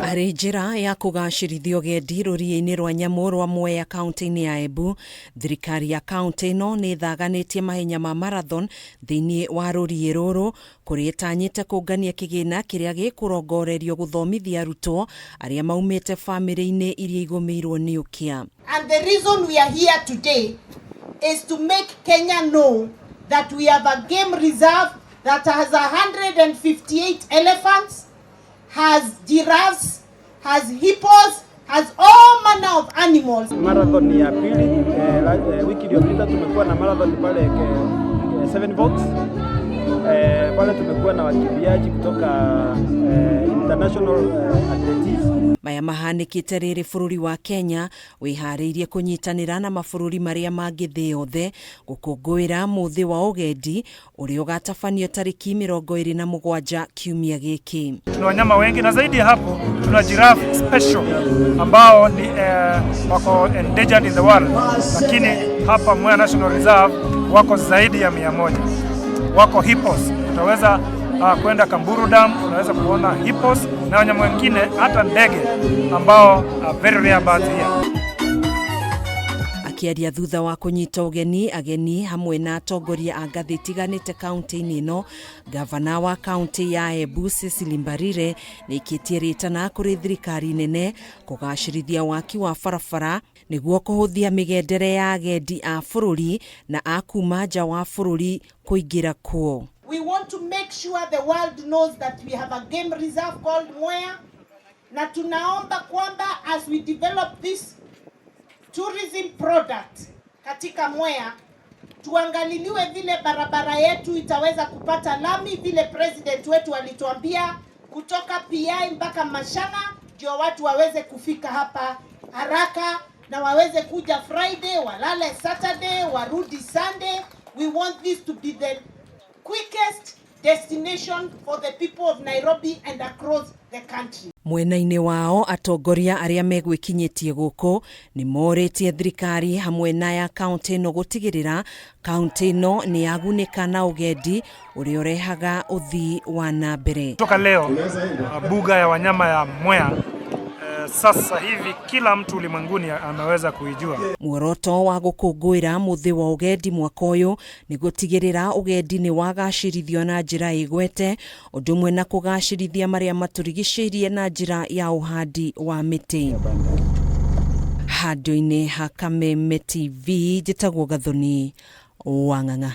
Arĩ njĩra ya kũgacĩrithia ũgendi rũriĩ-inĩ rwa nyamũ rwa MWEA kaunti-inĩ ya Embu, thirikari ya kaunti ĩno nĩ thaganĩtie mahenya ma marathon thĩinĩ wa rũriĩ rũrũ, kũrĩa ĩtanyĩte kũngania kĩgĩna kĩrĩa gĩkũrongorerio gũthomithia arutwo arĩa maumĩte famĩlĩ-inĩ iria igũmĩirwo nĩ ũkĩa. And the reason we are here today is to make Kenya know that we have a game reserve that has 158 elephants, has giraffes, has hippos, has all manner of animals. Marathon ya pili, wiki iliyopita tumekuwa na marathon pale 7 volts. Pale tumekuwa na wakimbiaji kutoka international athletes. Maya mahanĩkĩte rĩrĩ bũrũri wa Kenya wĩharĩirie kũnyitanĩra na mabũrũri marĩa mangĩ thĩ yothe gũkũngũĩra mũthĩ wa ũgendi ũrĩa ũgatabanio tarĩki 27 kiumia gĩkĩ. Tuna wanyama wengi na zaidi ya hapo tuna giraffe special ambao ni wako endangered in the world, lakini hapa MWEA National Reserve wako zaidi ya 100. Wako hippos, utaweza kwenda Kamburu Dam, unaweza kuona hippos na wanyama wengine hata ndege ambao very rare birds here. Akiaria thutha wa kũnyita ũgeni ageni hamwe na atongoria a ngathĩ itiganĩte kaunti-inĩ ĩno, gavana wa kaunti ya Embu CECILY MBARIRE nĩikĩtie rĩtana kũrĩ thirikari nene kũgacĩrithia waki wa barabara nĩguo kũhũthia mĩgendere ya agendi a bũrũri na a kuma nja wa bũrũri kũingĩra kuo. We want to make sure the world knows that we have a game reserve called MWEA, na tunaomba kwamba as we develop this tourism product katika MWEA, tuangaliliwe vile barabara yetu itaweza kupata lami vile president wetu alituambia, kutoka PI mpaka Mashana, ndio watu waweze kufika hapa haraka na waweze kuja Friday, walale Saturday, warudi Sunday. We want this to be the quickest destination for the people of Nairobi and across the country. Mwena-inĩ wao atongoria arĩa megwĩkinyĩtie gũkũ nĩ morĩtie thirikari hamwe na ya kaunti ĩno gũtigĩrĩra kaunti ĩno nĩ yagunĩka na ũgendi ũrĩa ũrehaga ũthii wa na mbere. Toka leo mbuga ya wanyama ya MWEA sasa hivi kila mtu ulimwenguni ameweza kuijua. Muoroto wa gũkũngũĩra mũthĩ wa ũgendi mwaka ũyũ nĩ gũtigĩrĩra ũgendi nĩ wagacĩrithio na njĩra ĩgwete, ũndũ ũmwe na kũgacĩrithia marĩa matũrigicĩirie na njĩra ya ũhandi wa mĩtĩ. Handũ-inĩ ha Kameme TV, njĩtagwo Gathoni Wang'ang'a.